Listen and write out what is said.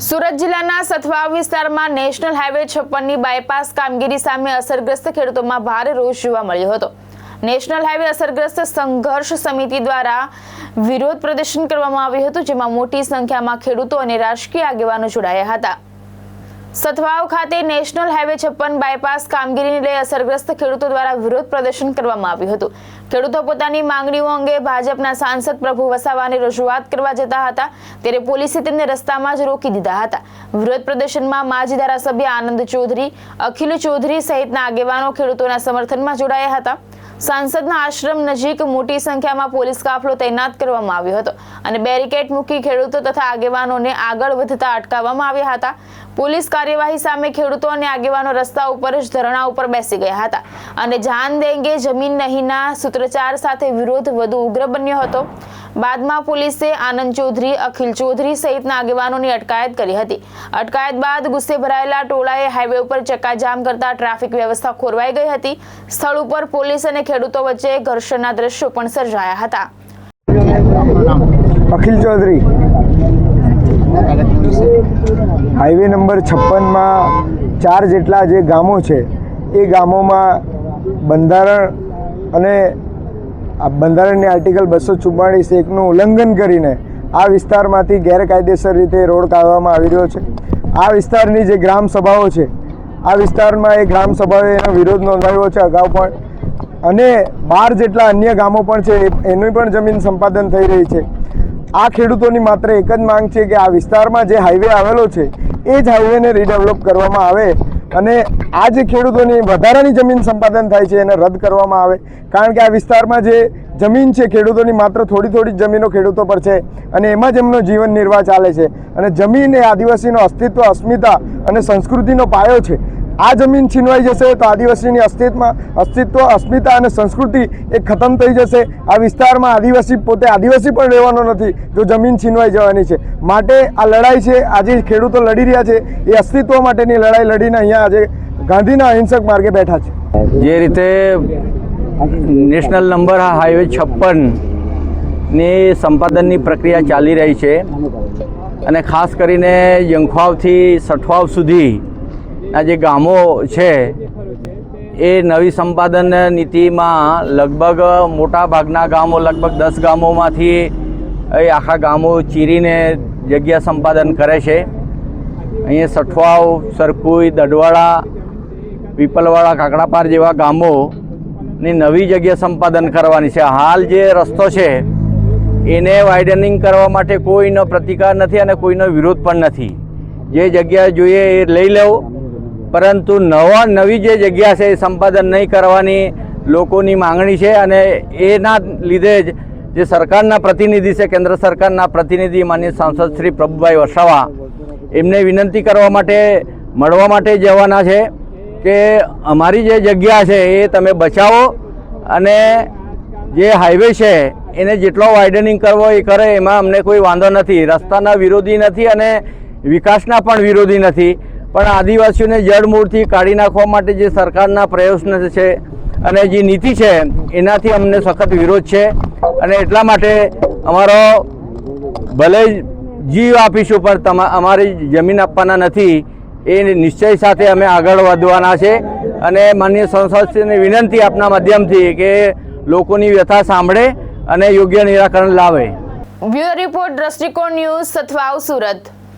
સુરત જિલ્લાના સથવાવ વિસ્તારમાં national highway 56 ની બાયપાસ કામગીરી સામે અસરગ્રસ્ત ખેડૂતોમાં ભારે રોષ જોવા મળ્યો હતો। નેશનલ હાઈવે અસરગ્રસ્ત સંઘર્ષ સમિતિ દ્વારા વિરોધ પ્રદર્શન કરવામાં આવ્યું હતું, જેમાં મોટી સંખ્યામાં ખેડૂતો અને રાજકીય આગેવાનો જોડાયા હતા। સથવાવ ખાતે નેશનલ હાઈવે 56 બાયપાસ કામગીરીને લઈ અસરગ્રસ્ત ખેડૂતો દ્વારા વિરોધ પ્રદર્શન કરવામાં આવ્યું હતું। ખેડૂતો પોતાની માંગણીઓ અંગે ભાજપના સાંસદ પ્રભુ વસાવાને રજૂઆત કરવા જતા હતા, ત્યારે પોલીસે તેમને રસ્તામાં જ રોકી દીધા હતા। વિરોધ પ્રદર્શનમાં માજી ધારાસભ્ય આનંદ ચૌધરી, અખિલ ચૌધરી સહિતના આગેવાનો ખેડૂતોના સમર્થનમાં જોડાયા હતા। સાંસદના આશ્રમ નજીક મોટી સંખ્યામાં પોલીસ કાફલો તૈનાત કરવામાં આવ્યો હતો અને બેરિકેડ મૂકી ખેડૂતો તથા આગેવાનોને આગળ વધતા અટકાવવામાં આવ્યા હતા। પોલીસ કાર્યવાહી સામે ખેડૂતો અને આગેવાનો રસ્તા ઉપર જ ધરણા ઉપર બેસી ગયા હતા અને જાન દેંગે જમીન નહીંના સૂત્રોચ્ચાર સાથે વિરોધ વધુ ઉગ્ર બન્યો હતો। બાદમાં પોલીસે આનંદ ચૌધરી, અખિલ ચૌધરી સહિતના આગેવાનોની અટકાયત કરી હતી। અટકાયત બાદ ગુસ્સે ભરાયેલા ટોળાએ હાઈવે ઉપર ચક્કાજામ કરતા ટ્રાફિક વ્યવસ્થા ખોરવાઈ ગઈ હતી। સ્થળ ઉપર પોલીસ અને ખેડૂતો વચ્ચે ઘર્ષણના દ્રશ્યો પણ સર્જાયા હતા। અખિલ ચૌધરી, હાઈવે નંબર 56 માં 4 જેટલા જે ગામો છે એ ગામોમાં બંધારણ અને બંધારણની આર્ટિકલ 244(1) નું ઉલ્લંઘન કરીને આ વિસ્તારમાંથી ગેરકાયદેસર રીતે રોડ કાઢવામાં આવી રહ્યો છે। આ વિસ્તારની જે ગ્રામ સભાઓ છે, આ વિસ્તારમાં એ ગ્રામ સભાઓએ એનો વિરોધ નોંધાવ્યો છે અગાઉ પણ, અને 12 જેટલા અન્ય ગામો પણ છે એની પણ જમીન સંપાદન થઈ રહી છે। આ ખેડૂતોની માત્ર એક જ માંગ છે કે આ વિસ્તારમાં જે હાઈવે આવેલો છે એ જ હાઈવેને રીડેવલપ કરવામાં આવે અને આ જે ખેડૂતોની વધારાની જમીન સંપાદન થાય છે એને રદ કરવામાં આવે, કારણ કે આ વિસ્તારમાં જે જમીન છે ખેડૂતોની માત્ર થોડી જમીનો ખેડૂતો પર છે અને એમાં જ એમનો જીવન નિર્વાહ ચાલે છે અને જમીન એ આદિવાસીનો અસ્તિત્વ, અસ્મિતા અને સંસ્કૃતિનો પાયો છે। આ જમીન છીનવાઈ જશે તો આદિવાસીની અસ્તિત્વ, અસ્મિતા અને સંસ્કૃતિ એ ખતમ થઈ જશે। આ વિસ્તારમાં આદિવાસી પોતે આદિવાસી પણ રહેવાનો નથી જો જમીન છીનવાઈ જવાની છે। માટે આ લડાઈ છે, આજે ખેડૂતો લડી રહ્યા છે એ અસ્તિત્વ માટેની લડાઈ લડીને અહીંયા આજે ગાંધીના અહિંસક માર્ગે બેઠા છે। જે રીતે નેશનલ નંબર હાઈવે 56 ની સંપાદનની પ્રક્રિયા ચાલી રહી છે અને ખાસ કરીને યંખવાવથી સઠવાવ સુધી આ જે ગામો છે એ નવી સંપાદન નીતિમાં લગભગ મોટા ભાગના ગામો, લગભગ 10 ગામોમાંથી એ આખા ગામો ચીરીને જગ્યા સંપાદન કરે છે। અહીંયા સઠવાવ, સરકુઈ, દડવાળા, પીપલવાળા, કાકડાપાર જેવા ગામોની નવી જગ્યા સંપાદન કરવાની છે। હાલ જે રસ્તો છે એને વાઇડનિંગ કરવા માટે કોઈનો પ્રતિકાર નથી અને કોઈનો વિરોધ પણ નથી। જે જગ્યા જોઈએ એ લઈ લેવું, પરંતુ નવી જે જગ્યા છે એ સંપાદન નહીં કરવાની લોકોની માંગણી છે અને એના લીધે જ જે સરકારના પ્રતિનિધિ છે, કેન્દ્ર સરકારના પ્રતિનિધિ માનનીય સાંસદ શ્રી પ્રભુભાઈ વસાવા, એમને વિનંતી કરવા માટે મળવા માટે જવાના છે કે અમારી જે જગ્યા છે એ તમે બચાવો અને જે હાઈવે છે એને જેટલો વાઇડનિંગ કરવો એ કરે, એમાં અમને કોઈ વાંધો નથી। રસ્તાના વિરોધી નથી અને વિકાસના પણ વિરોધી નથી, પણ આદિવાસીઓને જડમૂળથી કાઢી નાખવા માટે જે સરકારના પ્રયત્ન છે અને જે નીતિ છે એનાથી અમને સખત વિરોધ છે અને એટલા માટે અમારો ભલે જીવ આપીશું પણ અમારી જમીન આપવાના નથી એ નિશ્ચય સાથે અમે આગળ વધવાના છે અને માનનીય સંસદને વિનંતી આપના માધ્યમથી કે લોકોની વ્યથા સાંભળે અને યોગ્ય નિરાકરણ લાવે। બ્યુરો રિપોર્ટ, દ્રષ્ટિકોણ ન્યૂઝ, સથવાવ, સુરત।